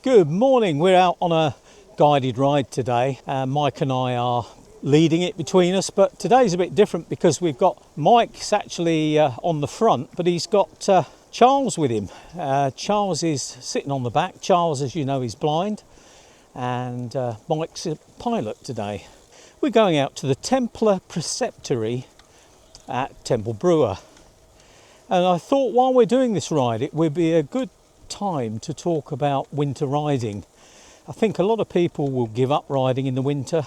Good morning. We're out on a guided ride today. Mike and I are leading it between us, but today's a bit different because we've got Mike's actually on the front, but he's got Charles with him. Charles is sitting on the back. Charles, as you know, is blind, and Mike's a pilot today. We're going out to the Templar Preceptory at Temple Brewer, and I thought while we're doing this ride it would be a good time to talk about winter riding. I think a lot of people will give up riding in the winter,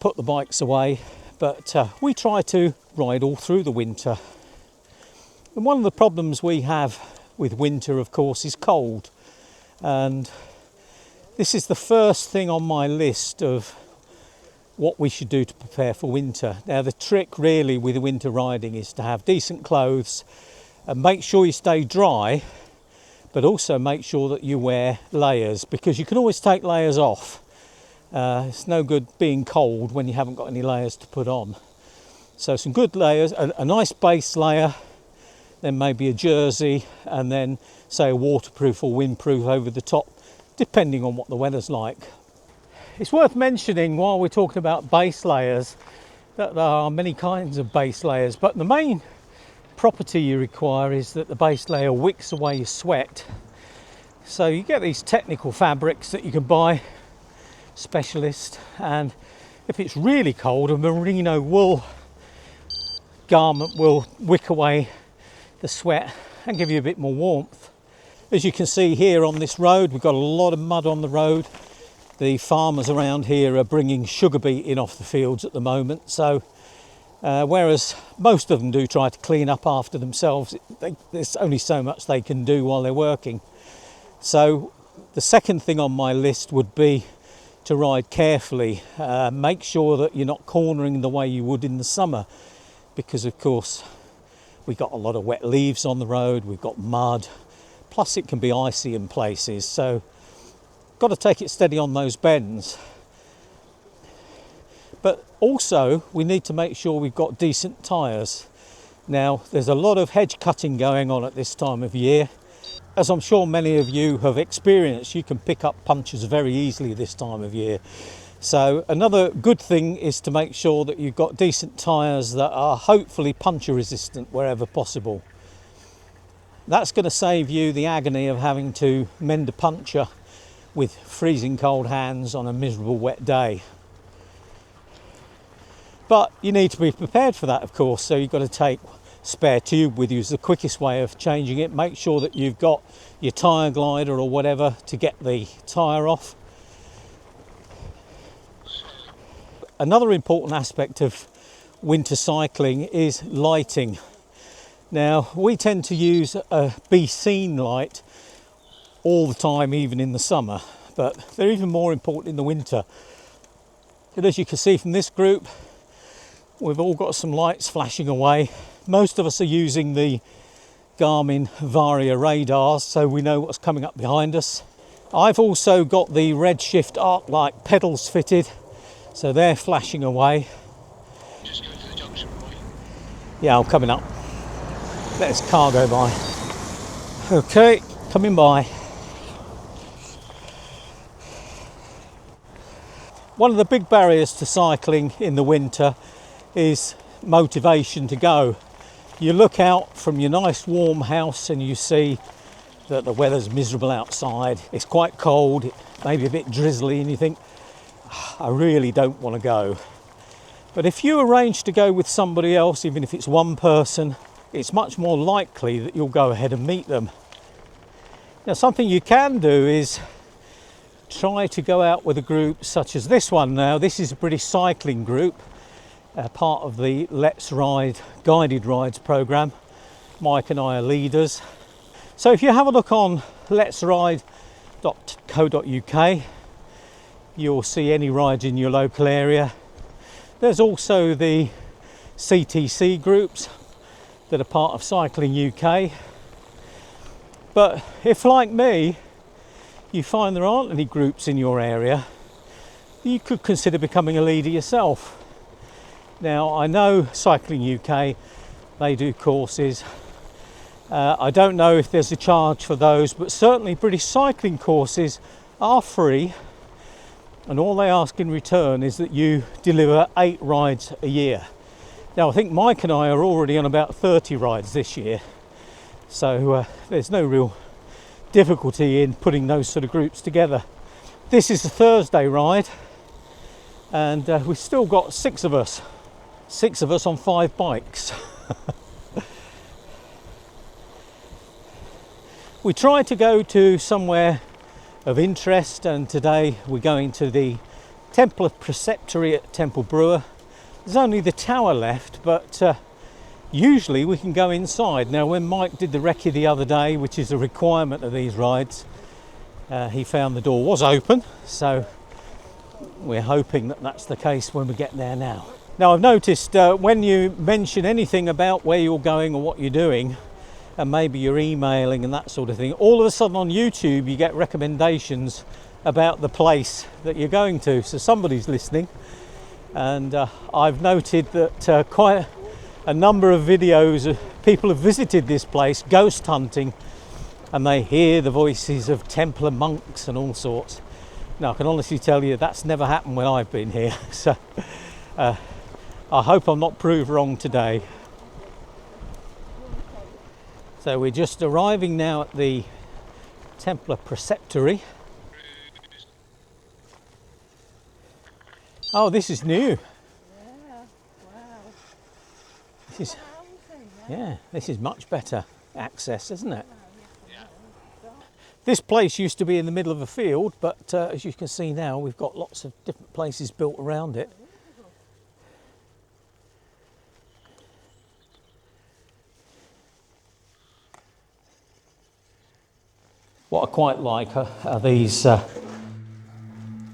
put the bikes away, but we try to ride all through the winter. And one of the problems we have with winter, of course, is cold, and this is the first thing on my list of what we should do to prepare for winter. Now, the trick really with winter riding is to have decent clothes and make sure you stay dry, but also make sure that you wear layers, because you can always take layers off. It's no good being cold when you haven't got any layers to put on. So some good layers, a nice base layer, then maybe a jersey, and then say a waterproof or windproof over the top, depending on what the weather's like. It's worth mentioning while we're talking about base layers that there are many kinds of base layers, but the main property you require is that the base layer wicks away your sweat. So you get these technical fabrics that you can buy, specialist, and if it's really cold, a merino wool garment will wick away the sweat and give you a bit more warmth. As you can see here on this road, we've got a lot of mud on the road. The farmers around here are bringing sugar beet in off the fields at the moment, so whereas most of them do try to clean up after themselves, there's only so much they can do while they're working. So the second thing on my list would be to ride carefully. Make sure that you're not cornering the way you would in the summer, because of course we've got a lot of wet leaves on the road, we've got mud, plus it can be icy in places, so got to take it steady on those bends. But also we need to make sure we've got decent tyres. Now, there's a lot of hedge cutting going on at this time of year. As I'm sure many of you have experienced, you can pick up punctures very easily this time of year. So another good thing is to make sure that you've got decent tyres that are hopefully puncture resistant wherever possible. That's going to save you the agony of having to mend a puncture with freezing cold hands on a miserable wet day. But you need to be prepared for that, of course, so you've got to take spare tube with you. Is the quickest way of changing it. Make sure that you've got your Tyre Glider or whatever to get the tyre off. Another important aspect of winter cycling is lighting. Now, we tend to use a be seen light all the time, even in the summer, but they're even more important in the winter. And as you can see from this group, we've all got some lights flashing away. Most of us are using the Garmin Varia radars, so we know what's coming up behind us. I've also got the Redshift arc light pedals fitted, so they're flashing away. Just go to the junction, Roy. Yeah, I'm coming up. Let this car go by. Okay, coming by. One of the big barriers to cycling in the winter is motivation to go. You look out from your nice warm house and you see that the weather's miserable outside, it's quite cold, maybe a bit drizzly, and you think, I really don't want to go. But if you arrange to go with somebody else, even if it's one person, it's much more likely that you'll go ahead and meet them. Now, something you can do is try to go out with a group such as this one. Now, this is a British cycling group, part of the Let's Ride guided rides program. Mike and I are leaders. So if you have a look on letsride.co.uk, you'll see any rides in your local area. There's also the CTC groups that are part of Cycling UK. But if, like me, you find there aren't any groups in your area, you could consider becoming a leader yourself. Now, I know Cycling UK, they do courses. I don't know if there's a charge for those, but certainly British cycling courses are free, and all they ask in return is that you deliver 8 rides a year. Now I think Mike and I are already on about 30 rides this year, so there's no real difficulty in putting those sort of groups together. This is a Thursday ride, and we've still got 6 of us on 5 bikes. We try to go to somewhere of interest, and today we're going to the Templar Preceptory at Temple Brewer. There's only the tower left, but usually we can go inside. Now when Mike did the recce the other day, which is a requirement of these rides, he found the door was open, so we're hoping that that's the case when we get there now. Now I've noticed when you mention anything about where you're going or what you're doing, and maybe you're emailing and that sort of thing, all of a sudden on YouTube you get recommendations about the place that you're going to. So somebody's listening, and I've noted that quite a number of videos of people have visited this place ghost hunting, and they hear the voices of Templar monks and all sorts. Now I can honestly tell you that's never happened when I've been here, so I hope I'm not proved wrong today. So we're just arriving now at the Templar Preceptory. Oh, this is new. Yeah, wow. This is much better access, isn't it? This place used to be in the middle of a field, but as you can see now, we've got lots of different places built around it. What I quite like are these, the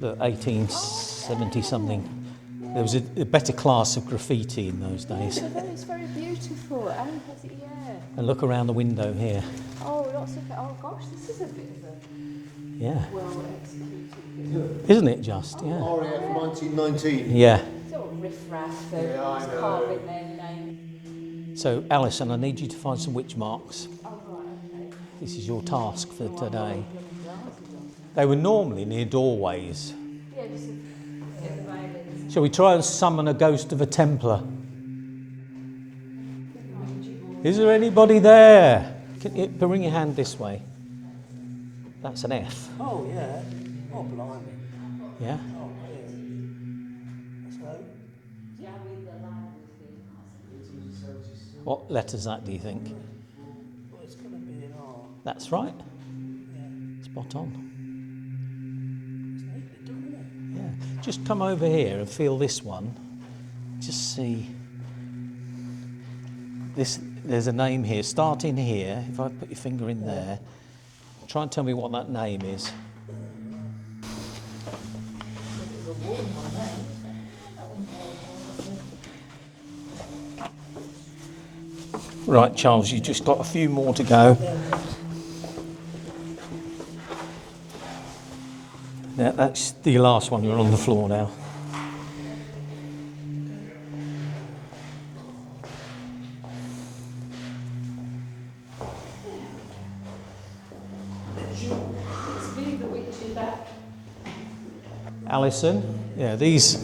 1870 something. There was a better class of graffiti in those days. It's very beautiful. And look around the window here. Oh, lots of. Oh gosh, this is a bit of a well executed. Isn't it just? Yeah. RAF 1919. Yeah. Sort of riff-raff, carving their name. So Alison, I need you to find some witch marks. Oh right, okay. This is your task for today. They were normally near doorways. Yeah, just a bit of violence. Shall we try and summon a ghost of a Templar? Is there anybody there? Can you bring your hand this way? That's an F. Oh, yeah. Oh, blimey. Yeah? Oh, yeah. So, What letter's that, do you think? well, it's going to be an R. That's right. Yeah. Spot on. It's neatly done, isn't Yeah. Just come over here and feel this one. Just see. There's a name here. Start in here. If I put your finger in there, try and tell me what that name is. Right, Charles, you've just got a few more to go. Now, that's the last one. You're on the floor now. Alison, yeah, these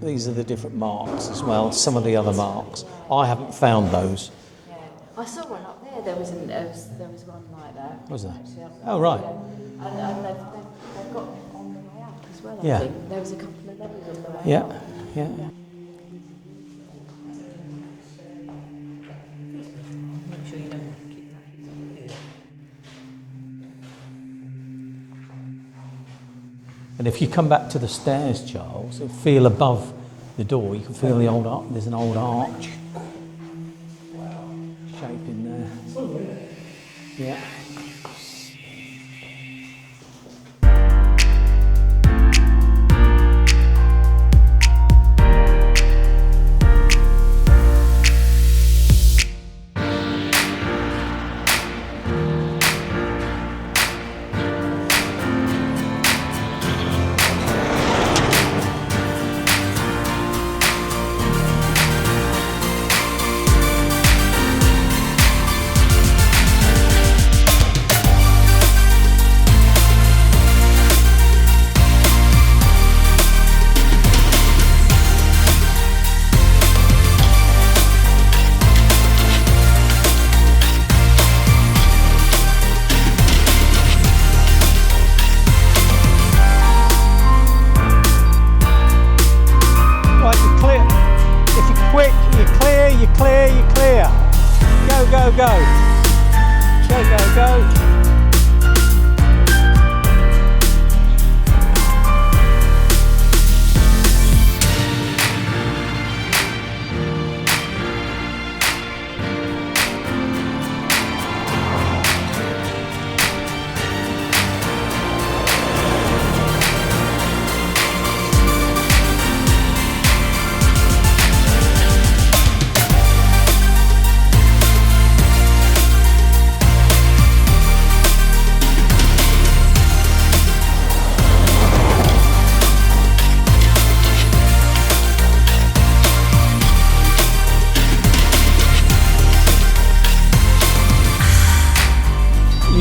are the different marks as well. Some of the other marks, I haven't found those. Yeah, I saw one up there. There was one like that. Was there? Actually, up Oh, right. there. And they've got on the way up as well. Yeah. I think there was a couple of levels on the way Yeah, up. yeah. Make sure you don't keep that. And if you come back to the stairs, Charles, and feel above the door, you can feel the old arch. There's an old arch shape in there. Yeah. quick, you're clear, you're clear, you're clear. Go, go, go. Go, go, go.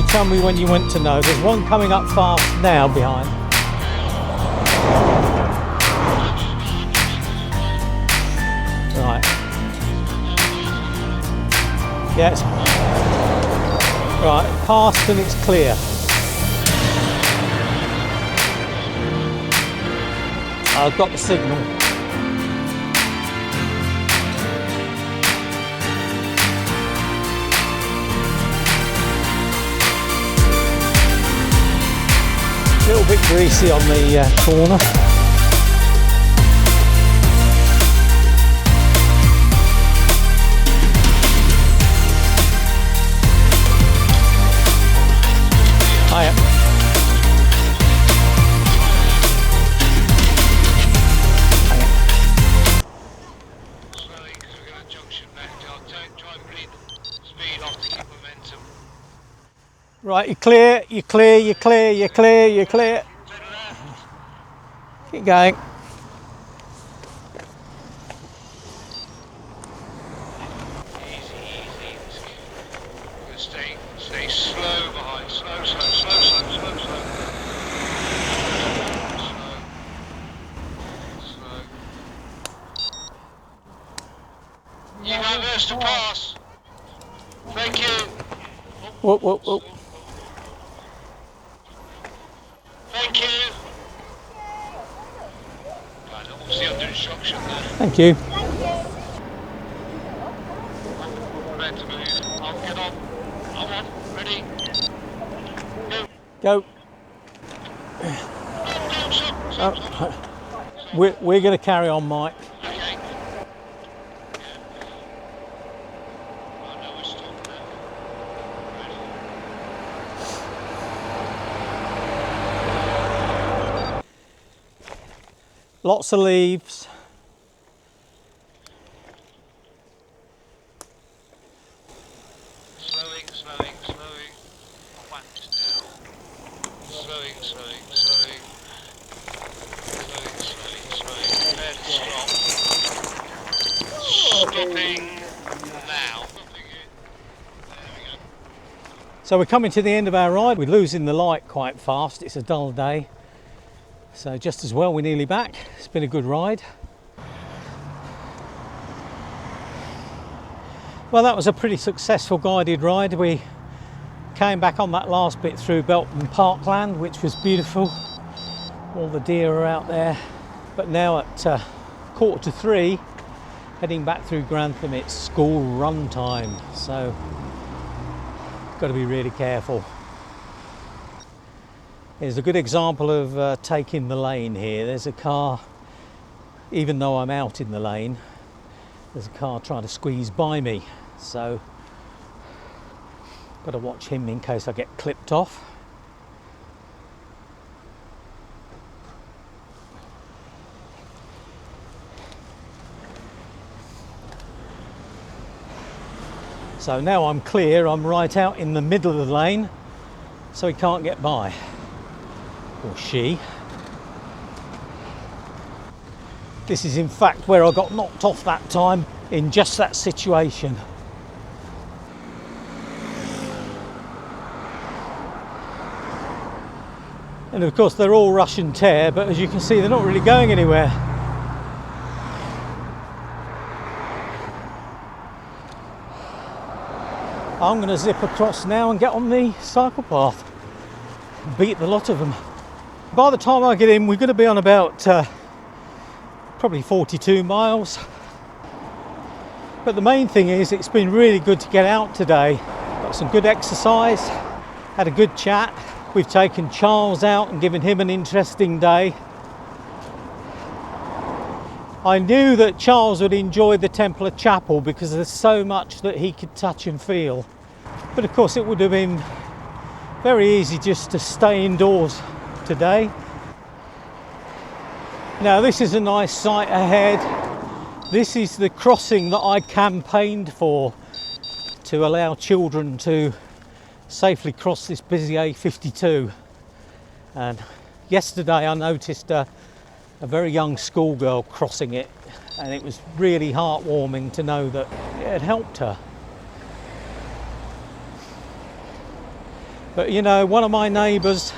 Tell me when you want to know. There's one coming up fast now behind. Right. Yes. Right, past and it's clear. I've got the signal. A little bit greasy on the corner. Hiya. Slowly, because we're going to junction back. I'll try and bleed speed off to keep momentum. Right, you're clear, you're clear, you're clear, you're clear, you're clear. Keep going. Easy, easy. We're going to stay slow behind. Slow, slow, slow, slow, slow, slow. Slow. You have us to pass. Thank you. Whoa, whoa, whoa. Thank you. Right, obviously under instruction there. Thank you. Ready to move. I'll get on. I'm on. Ready. Go. Go. Go, stop, stop. We're going to carry on, Mike. Okay. Yeah. I know we're stopped now. Ready. Lots of leaves. Slowing, slowing, slowing. Whacked now. Slowing, slowing, slowing. Slowing, slowing, slowing. Prepare to stop. Stopping now. Stopping it. There we go. So we're coming to the end of our ride. We're losing the light quite fast. It's a dull day. So just as well, we're nearly back. It's been a good ride. Well, that was a pretty successful guided ride. We came back on that last bit through Belton Parkland, which was beautiful. All the deer are out there. But now at 2:45, heading back through Grantham, it's school run time. So, got to be really careful. Here's a good example of taking the lane here. There's a car, even though I'm out in the lane, there's a car trying to squeeze by me. So, got to watch him in case I get clipped off. So now I'm clear, I'm right out in the middle of the lane, so he can't get by. Or she. This is in fact where I got knocked off that time, in just that situation. And of course they're all rush and tear, but as you can see they're not really going anywhere. I'm going to zip across now and get on the cycle path. Beat the lot of them. By the time I get in, we're going to be on about probably 42 miles. But the main thing is it's been really good to get out today. Got some good exercise, had a good chat. We've taken Charles out and given him an interesting day. I knew that Charles would enjoy the Templar Chapel because there's so much that he could touch and feel. But of course it would have been very easy just to stay indoors today. Now this is a nice sight ahead. This is the crossing that I campaigned for, to allow children to safely cross this busy A52. And yesterday I noticed a very young schoolgirl crossing it, and it was really heartwarming to know that it had helped her. But you know, one of my neighbours,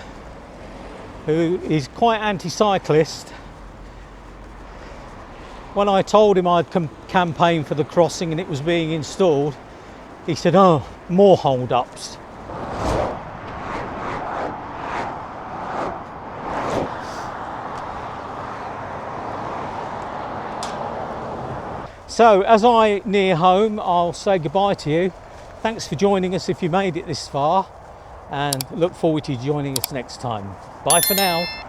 who is quite anti-cyclist, when I told him I'd campaign for the crossing and it was being installed, he said, "Oh, more hold-ups." So as I near home, I'll say goodbye to you. Thanks for joining us if you made it this far, and look forward to you joining us next time. Bye for now.